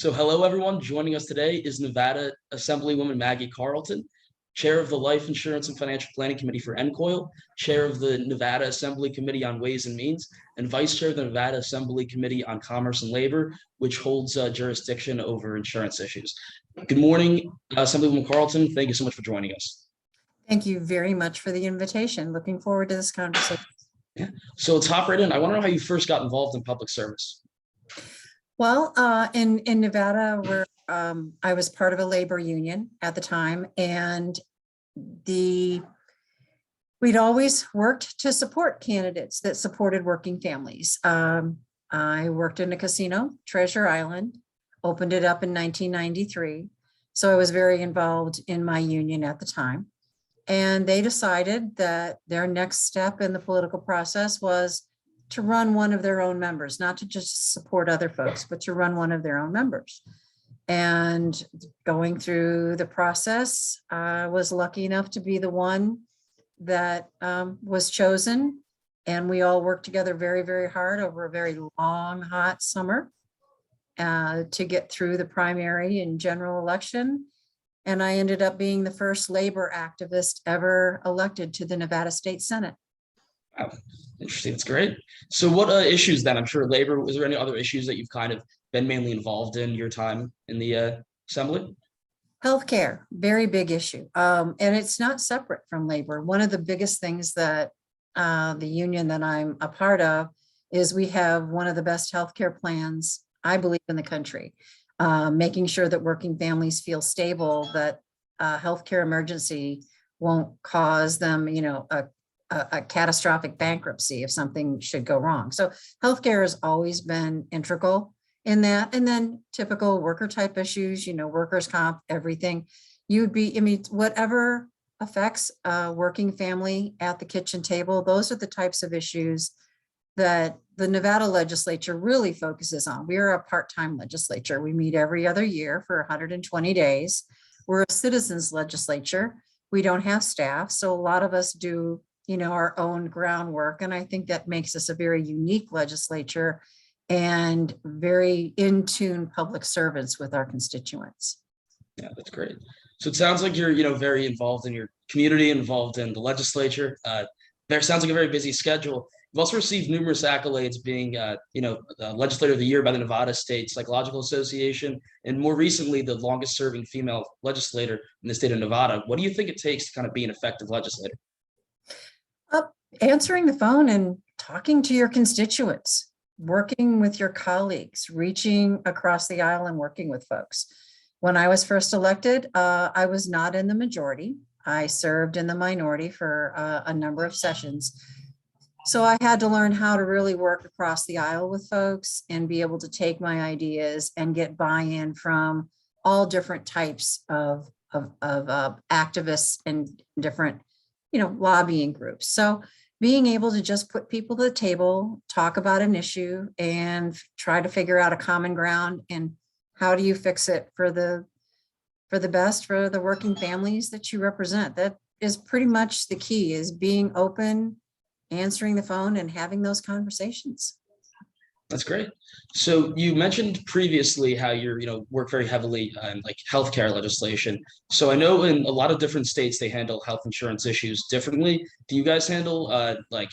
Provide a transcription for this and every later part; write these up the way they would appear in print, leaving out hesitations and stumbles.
So hello, everyone. Joining us today is Nevada Assemblywoman Maggie Carlton, Chair of the Life Insurance and Financial Planning Committee for NCOIL, Chair of the Nevada Assembly Committee on Ways and Means, and Vice Chair of the Nevada Assembly Committee on Commerce and Labor, which holds jurisdiction over insurance issues. Good morning, Assemblywoman Carlton. Thank you so much for joining us. Thank you very much for the invitation. Looking forward to this conversation. Yeah. So let's hop right in. I want to know how you first got involved in public service. Well, in Nevada, where I was part of a labor union at the time, and we'd always worked to support candidates that supported working families. I worked in a casino, Treasure Island, opened it up in 1993. So I was very involved in my union at the time. And they decided that their next step in the political process was to run one of their own members, not to just support other folks, but to run one of their own members. And going through the process, I was lucky enough to be the one that was chosen. And we all worked together very, very hard over a very long, hot summer to get through the primary and general election. And I ended up being the first labor activist ever elected to the Nevada State Senate. Wow, interesting. That's great. So what issues then? I'm sure labor, was there any other issues that you've kind of been mainly involved in your time in the assembly? Healthcare, very big issue. And it's not separate from labor. One of the biggest things that the union that I'm a part of is we have one of the best healthcare plans, I believe, in the country. Making sure that working families feel stable, that a healthcare emergency won't cause them, a catastrophic bankruptcy if something should go wrong. So healthcare has always been integral in that. And then typical worker type issues, workers' comp, everything. Whatever affects a working family at the kitchen table, those are the types of issues that the Nevada legislature really focuses on. We are a part-time legislature. We meet every other year for 120 days. We're a citizens legislature. We don't have staff. So a lot of us do, our own groundwork. And I think that makes us a very unique legislature and very in tune public servants with our constituents. Yeah, that's great. So it sounds like you're, very involved in your community, involved in the legislature. There sounds like a very busy schedule. You've also received numerous accolades, being, Legislator of the Year by the Nevada State Psychological Association, and more recently, the longest serving female legislator in the state of Nevada. What do you think it takes to kind of be an effective legislator? Answering the phone and talking to your constituents, working with your colleagues, reaching across the aisle and working with folks. When I was first elected, I was not in the majority. I served in the minority for a number of sessions. So I had to learn how to really work across the aisle with folks and be able to take my ideas and get buy-in from all different types of activists and different, lobbying groups. So being able to just put people to the table, talk about an issue and try to figure out a common ground and how do you fix it for the best for the working families that you represent. That is pretty much the key, is being open, answering the phone and having those conversations. That's great. So you mentioned previously how you're, work very heavily in like healthcare legislation. So I know in a lot of different states, they handle health insurance issues differently. Do you guys handle like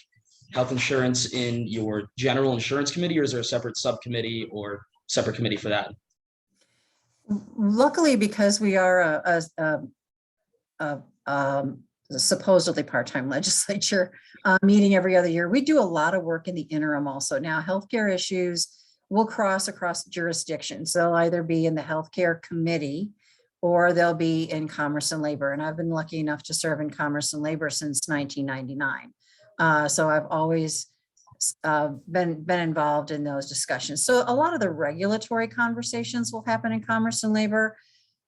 health insurance in your general insurance committee, or is there a separate subcommittee or separate committee for that? Luckily, because we are a supposedly part-time legislature meeting every other year, we do a lot of work in the interim also. Now, healthcare issues will cross across jurisdictions. They'll either be in the healthcare committee or they'll be in commerce and labor. And I've been lucky enough to serve in commerce and labor since 1999. So I've always been involved in those discussions. So a lot of the regulatory conversations will happen in commerce and labor,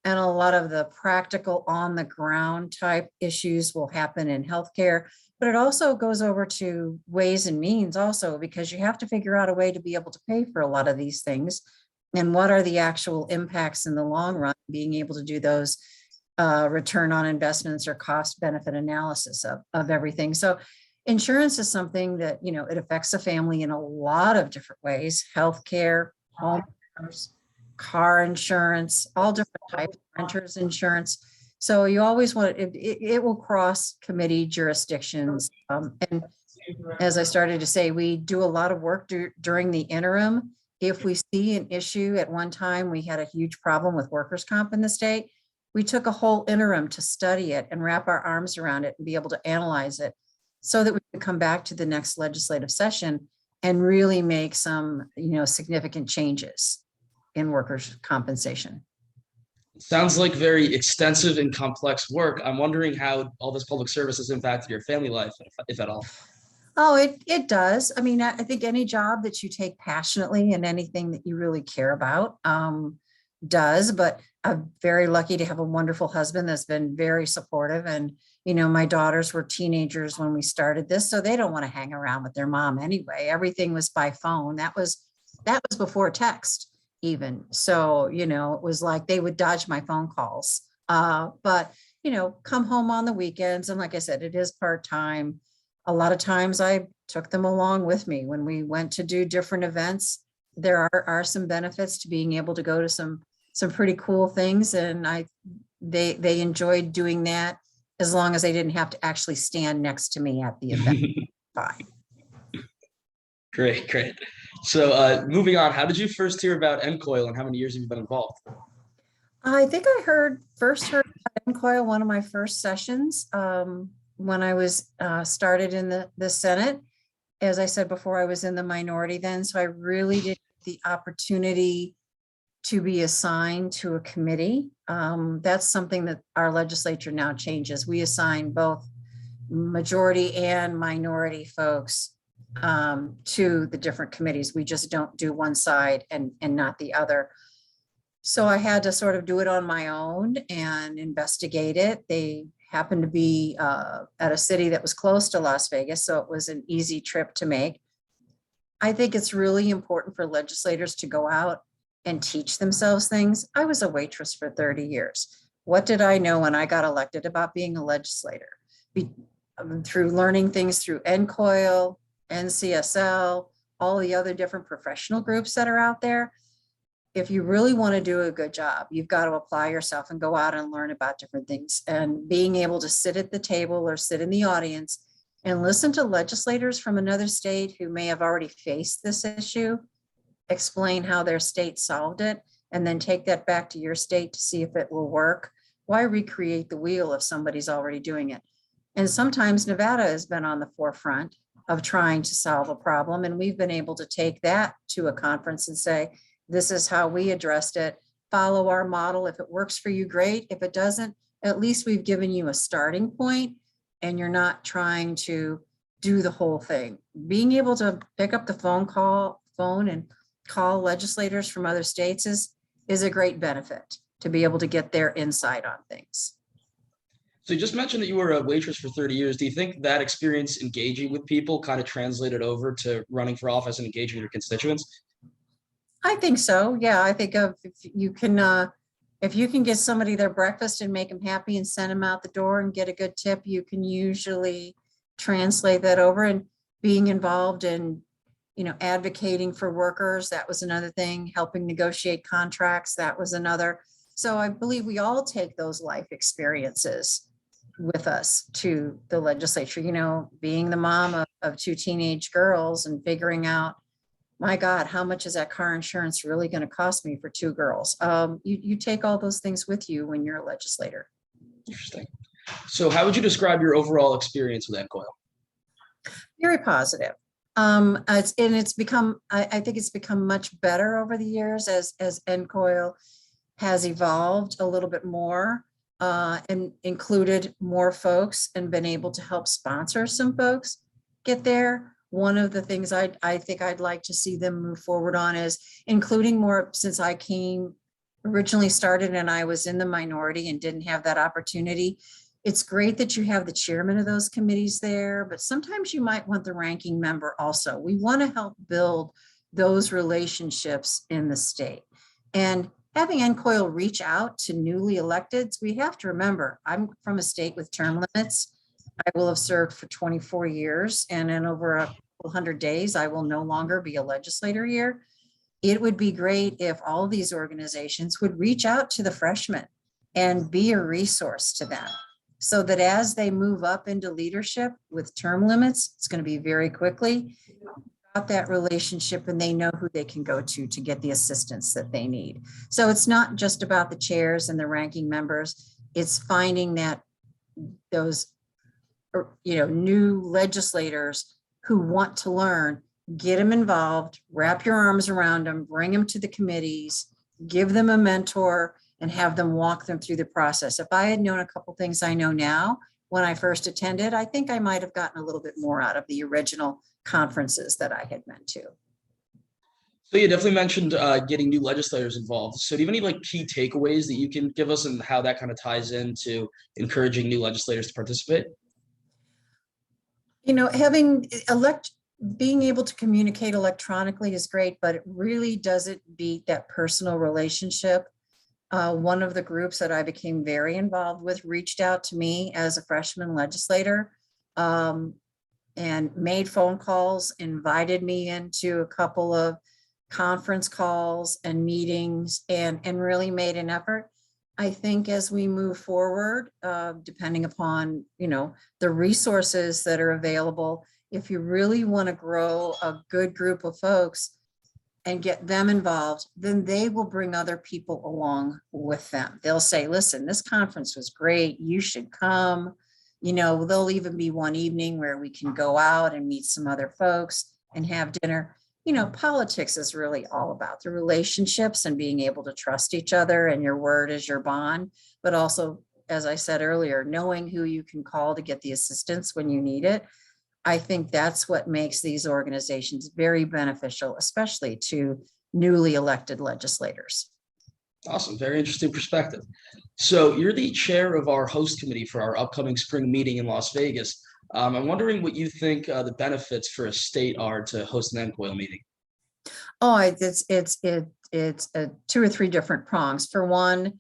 and a lot of the practical on the ground type issues will happen in healthcare, but it also goes over to ways and means also, because you have to figure out a way to be able to pay for a lot of these things. And what are the actual impacts in the long run, being able to do those return on investments or cost benefit analysis of everything. So insurance is something that, it affects a family in a lot of different ways: healthcare, home, car insurance, all different types of renters insurance. So you always want it will cross committee jurisdictions. And as I started to say, we do a lot of work during the interim. If we see an issue, at one time, we had a huge problem with workers' comp in the state. We took a whole interim to study it and wrap our arms around it and be able to analyze it so that we could come back to the next legislative session and really make some, significant changes in workers' compensation. Sounds like very extensive and complex work. I'm wondering how all this public service has impacted your family life, if at all. Oh, it does. I mean, I think any job that you take passionately and anything that you really care about does, but I'm very lucky to have a wonderful husband that's been very supportive. And, my daughters were teenagers when we started this, so they don't want to hang around with their mom anyway. Everything was by phone. That was before text even. So, it was like they would dodge my phone calls. But, come home on the weekends. And like I said, it is part-time. A lot of times I took them along with me when we went to do different events. There are some benefits to being able to go to some pretty cool things. And they enjoyed doing that as long as they didn't have to actually stand next to me at the event. Fine. Great. So moving on, how did you first hear about NCOIL and how many years have you been involved? I think I first heard about NCOIL one of my first sessions when I was started in the Senate. As I said before, I was in the minority then, so I really didn't get the opportunity to be assigned to a committee. That's something that our legislature now changes. We assign both majority and minority folks to the different committees. We just don't do one side and not the other. So I had to sort of do it on my own and investigate it. They happened to be at a city that was close to Las Vegas, so it was an easy trip to make. I think it's really important for legislators to go out and teach themselves things. I was a waitress for 30 years. What did I know when I got elected about being a legislator? Through learning things through NCOIL, NCSL, all the other different professional groups that are out there. If you really want to do a good job, you've got to apply yourself and go out and learn about different things. And being able to sit at the table or sit in the audience and listen to legislators from another state who may have already faced this issue, explain how their state solved it, and then take that back to your state to see if it will work. Why recreate the wheel if somebody's already doing it? And sometimes Nevada has been on the forefront of trying to solve a problem. And we've been able to take that to a conference and say, this is how we addressed it. Follow our model. If it works for you, great. If it doesn't, at least we've given you a starting point and you're not trying to do the whole thing. Being able to pick up the phone and call legislators from other states is a great benefit to be able to get their insight on things. So you just mentioned that you were a waitress for 30 years. Do you think that experience engaging with people kind of translated over to running for office and engaging with your constituents? I think so. Yeah, I think if you can get somebody their breakfast and make them happy and send them out the door and get a good tip, you can usually translate that over. And being involved in, advocating for workers, that was another thing. Helping negotiate contracts, that was another. So I believe we all take those life experiences with us to the legislature. Being the mom of two teenage girls and figuring out, my God, how much is that car insurance really going to cost me for two girls? You take all those things with you when you're a legislator. Interesting. So how would you describe your overall experience with NCOIL? Very positive. It's become, I think it's become much better over the years as NCOIL has evolved a little bit more and included more folks and been able to help sponsor some folks get there. One of the things I think I'd like to see them move forward on is including more, since I originally started and I was in the minority and didn't have that opportunity. It's great that you have the chairman of those committees there, but sometimes you might want the ranking member also. We want to help build those relationships in the state. And having NCOIL reach out to newly electeds, we have to remember, I'm from a state with term limits. I will have served for 24 years, and in over a couple hundred days, I will no longer be a legislator here. it would be great if all of these organizations would reach out to the freshmen and be a resource to them, so that as they move up into leadership with term limits, it's going to be very quickly about that relationship, and they know who they can go to get the assistance that they need. So it's not just about the chairs and the ranking members. It's finding that those, new legislators who want to learn, get them involved, wrap your arms around them, bring them to the committees, give them a mentor, and have them walk them through the process. If I had known a couple things I know now when I first attended, I think I might have gotten a little bit more out of the original conferences that I had been to. So you definitely mentioned getting new legislators involved. So do you have any like key takeaways that you can give us and how that kind of ties into encouraging new legislators to participate? Being able to communicate electronically is great, but it really doesn't beat that personal relationship. One of the groups that I became very involved with reached out to me as a freshman legislator, and made phone calls, invited me into a couple of conference calls and meetings, and really made an effort. I think as we move forward, depending upon, the resources that are available, if you really want to grow a good group of folks and get them involved, then they will bring other people along with them. They'll say, listen, this conference was great, you should come. There'll even be one evening where we can go out and meet some other folks and have dinner. Politics is really all about the relationships and being able to trust each other, and your word is your bond. But also, as I said earlier, knowing who you can call to get the assistance when you need it. I think that's what makes these organizations very beneficial, especially to newly elected legislators. Awesome. Very interesting perspective. So you're the chair of our host committee for our upcoming spring meeting in Las Vegas. I'm wondering what you think the benefits for a state are to host an NCOIL meeting. Oh, it's 2 or 3 different prongs. For one,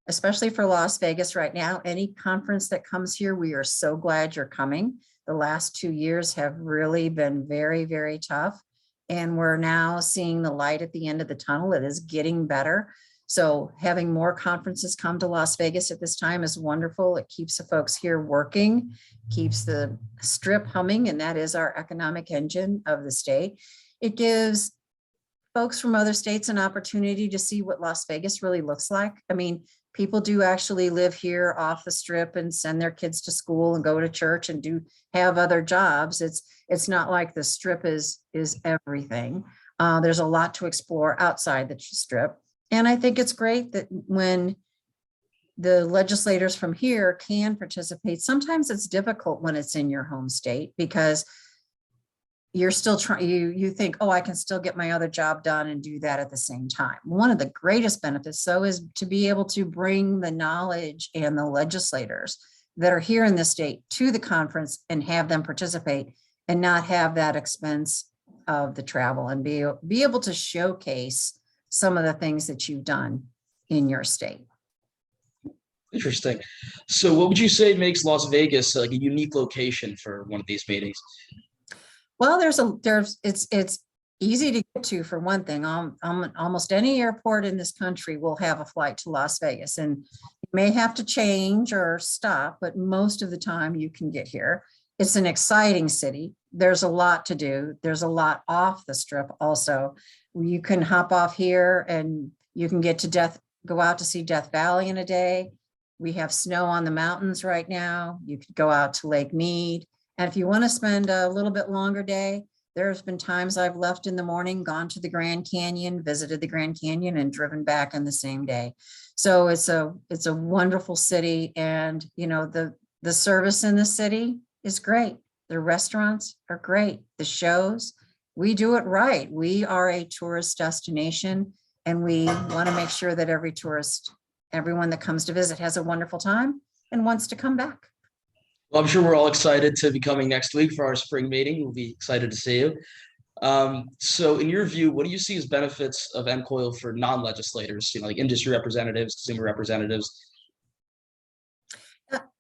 especially for Las Vegas right now, any conference that comes here, we are so glad you're coming. The last 2 years have really been very, very tough. And we're now seeing the light at the end of the tunnel. It is getting better. So having more conferences come to Las Vegas at this time is wonderful. It keeps the folks here working, keeps the strip humming, and that is our economic engine of the state. It gives folks from other states an opportunity to see what Las Vegas really looks like. I mean, people do actually live here off the strip and send their kids to school and go to church and do have other jobs. It's not like the strip is everything. There's a lot to explore outside the strip. And I think it's great that when the legislators from here can participate, sometimes it's difficult when it's in your home state because you're still trying, you think, oh, I can still get my other job done and do that at the same time. One of the greatest benefits, though, is to be able to bring the knowledge and the legislators that are here in the state to the conference and have them participate and not have that expense of the travel, and be able to showcase some of the things that you've done in your state. Interesting. So what would you say makes Las Vegas like a unique location for one of these meetings? Well, it's easy to get to, for one thing. Almost any airport in this country will have a flight to Las Vegas, and you may have to change or stop, but most of the time you can get here. It's an exciting city. There's a lot to do. There's a lot off the strip also. You can hop off here and you can get to go out to see Death Valley in a day. We have snow on the mountains right now. You could go out to Lake Mead. And if you want to spend a little bit longer day, there's been times I've left in the morning, gone to the Grand Canyon, visited the Grand Canyon, and driven back on the same day. So it's a wonderful city, and the service in the city is great. The restaurants are great. The shows, we do it right. We are a tourist destination, and we want to make sure that everyone that comes to visit has a wonderful time and wants to come back. Well, I'm sure we're all excited to be coming next week for our spring meeting. We'll be excited to see you. So in your view, what do you see as benefits of NCOIL for non-legislators, like industry representatives, consumer representatives?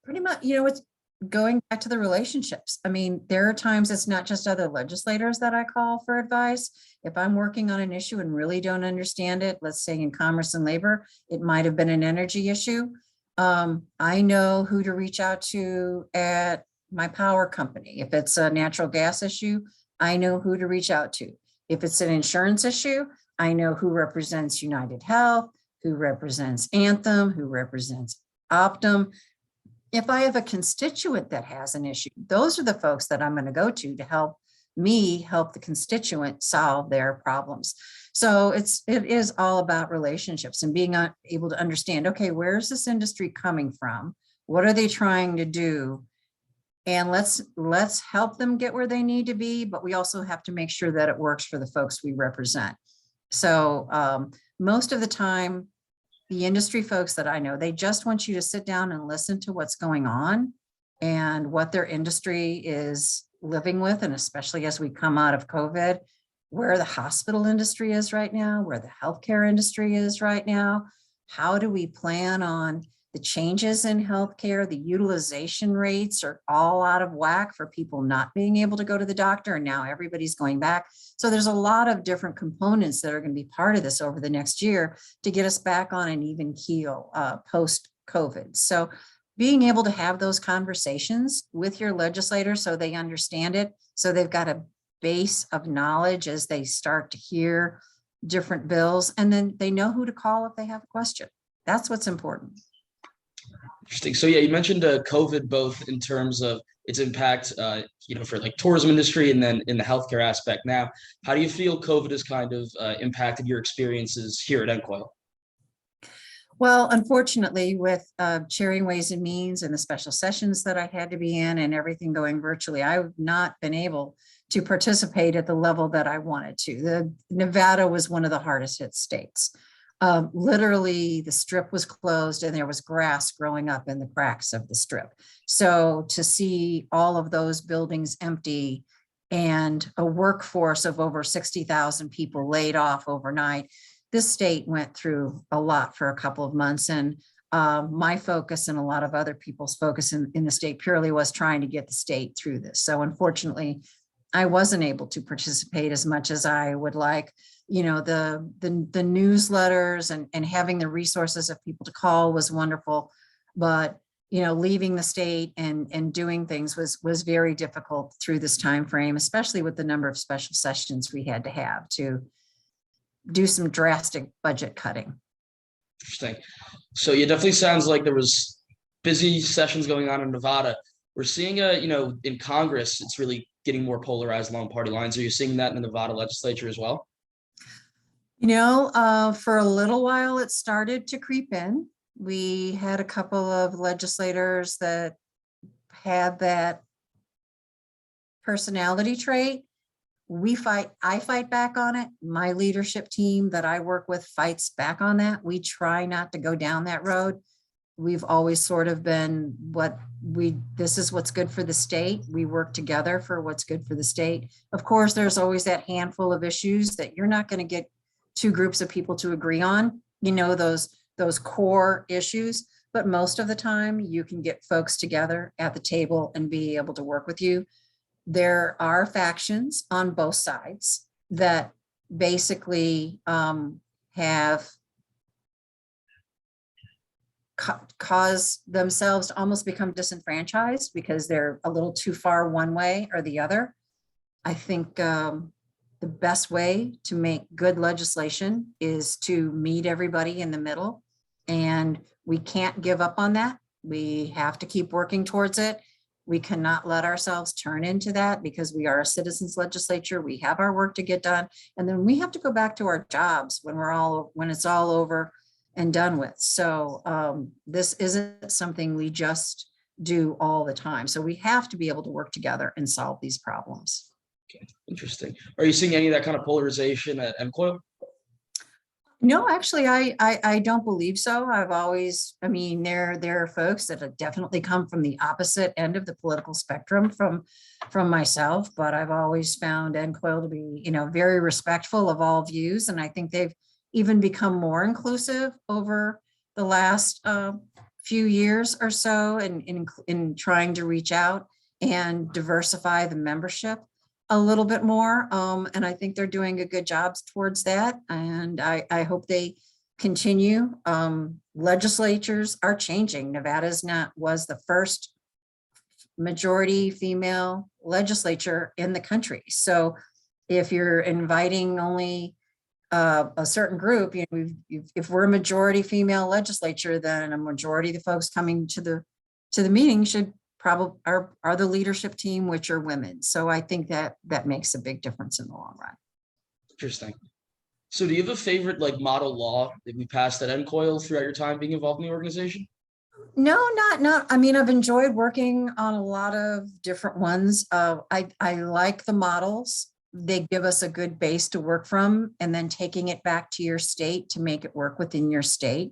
Pretty much, it's going back to the relationships. I mean, there are times it's not just other legislators that I call for advice. If I'm working on an issue and really don't understand it, let's say in commerce and labor, it might have been an energy issue. I know who to reach out to at my power company. If it's a natural gas issue, I know who to reach out to. If it's an insurance issue, I know who represents United Health, who represents Anthem, who represents Optum. If I have a constituent that has an issue, those are the folks that I'm going to go to help me help the constituent solve their problems. So it is all about relationships and being able to understand, okay, where's this industry coming from? What are they trying to do? And let's help them get where they need to be, but we also have to make sure that it works for the folks we represent. So most of the time, the industry folks that I know, they just want you to sit down and listen to what's going on and what their industry is living with. And especially as we come out of COVID, where the hospital industry is right now, where the healthcare industry is right now. How do we plan on the changes in healthcare? The utilization rates are all out of whack for people not being able to go to the doctor. And now everybody's going back. So there's a lot of different components that are going to be part of this over the next year to get us back on an even keel post-COVID. So being able to have those conversations with your legislators so they understand it, so they've got a base of knowledge as they start to hear different bills, and then they know who to call if they have a question. That's what's important. Interesting. So yeah, you mentioned COVID both in terms of its impact, for like tourism industry and then in the healthcare aspect. Now, how do you feel COVID has kind of impacted your experiences here at NCOIL? Well, unfortunately, with chairing Ways and Means and the special sessions that I had to be in and everything going virtually, I've not been able to participate at the level that I wanted to. Nevada was one of the hardest hit states. Literally, the strip was closed and there was grass growing up in the cracks of the strip. So to see all of those buildings empty and a workforce of over 60,000 people laid off overnight, this state went through a lot for a couple of months. And my focus and a lot of other people's focus in the state purely was trying to get the state through this. So unfortunately, I wasn't able to participate as much as I would like. The newsletters and having the resources of people to call was wonderful, but leaving the state and doing things was very difficult through this time frame, especially with the number of special sessions we had to have to do some drastic budget cutting. Interesting. So it definitely sounds like there was busy sessions going on in Nevada. We're seeing in Congress, it's really getting more polarized along party lines. Are you seeing that in the Nevada legislature as well? For a little while, it started to creep in. We had a couple of legislators that had that personality trait. I fight back on it. My leadership team that I work with fights back on that. We try not to go down that road. We've always sort of been this is what's good for the state. We work together for what's good for the state. Of course, there's always that handful of issues that you're not going to get two groups of people to agree on, those core issues, but most of the time you can get folks together at the table and be able to work with you. There are factions on both sides that basically have cause themselves to almost become disenfranchised because they're a little too far one way or the other. I think the best way to make good legislation is to meet everybody in the middle, and we can't give up on that. We have to keep working towards it. We cannot let ourselves turn into that because we are a citizens legislature. We have our work to get done, and then we have to go back to our jobs when it's all over and done with. So this isn't something we just do all the time. So we have to be able to work together and solve these problems. Okay, interesting. Are you seeing any of that kind of polarization at NCOIL? No, actually, I don't believe so. There are folks that have definitely come from the opposite end of the political spectrum from myself, but I've always found NCOIL to be, very respectful of all views. And I think they've even become more inclusive over the last few years or so in trying to reach out and diversify the membership a little bit more. And I think they're doing a good job towards that. And I hope they continue. Legislatures are changing. Nevada's was the first majority female legislature in the country. So if you're inviting only a certain group, if we're a majority female legislature, then a majority of the folks coming to the meeting should probably are the leadership team, which are women. So I think that makes a big difference in the long run. Interesting. So do you have a favorite like model law that we passed at NCOIL throughout your time being involved in the organization? No, not. I mean, I've enjoyed working on a lot of different ones. I like the models. They give us a good base to work from, and then taking it back to your state to make it work within your state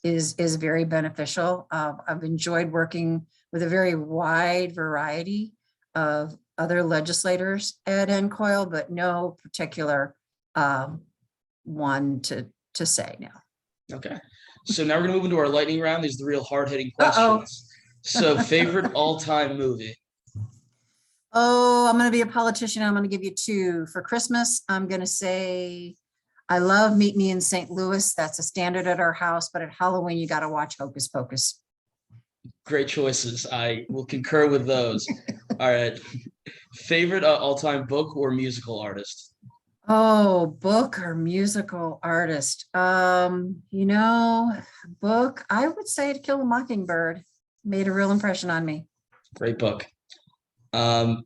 is very beneficial. I've enjoyed working with a very wide variety of other legislators at NCOIL, but no particular one to say now. Okay. So now we're gonna move into our lightning round. These are the real hard-hitting Uh-oh. questions. So favorite all-time movie? Oh, I'm going to be a politician. I'm going to give you two. For Christmas, I'm going to say I love Meet Me in St. Louis. That's a standard at our house, but at Halloween, you got to watch Hocus Pocus. Great choices. I will concur with those. All right. Favorite all-time book or musical artist? Oh, book or musical artist? Book, I would say To Kill a Mockingbird made a real impression on me. Great book.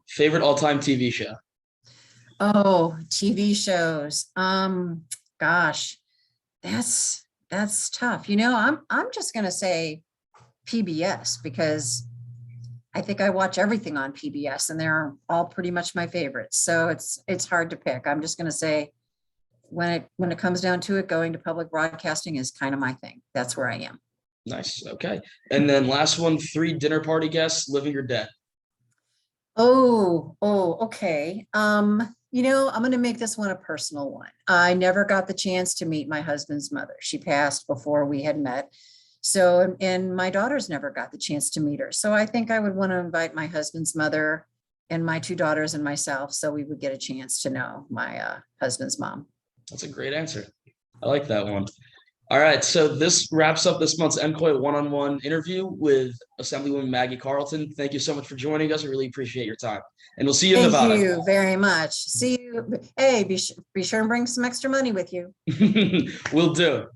Favorite all-time TV show? Oh, TV shows. Gosh, that's tough. I'm just gonna say PBS because I think I watch everything on PBS and they're all pretty much my favorites. So it's hard to pick. I'm just gonna say when it comes down to it, going to public broadcasting is kind of my thing. That's where I am. Nice. Okay. And then last one, 3 dinner party guests, living or dead? Oh, okay. I'm going to make this one a personal one. I never got the chance to meet my husband's mother. She passed before we had met. So, and my daughters never got the chance to meet her. So I think I would want to invite my husband's mother and my 2 daughters and myself, so we would get a chance to know my husband's mom. That's a great answer. I like that one. All right, so this wraps up this month's NCOIL one-on-one interview with Assemblywoman Maggie Carlton. Thank you so much for joining us. I really appreciate your time. And we'll see you in Nevada. Thank you very much. See you. Hey, be sure and bring some extra money with you. Will do.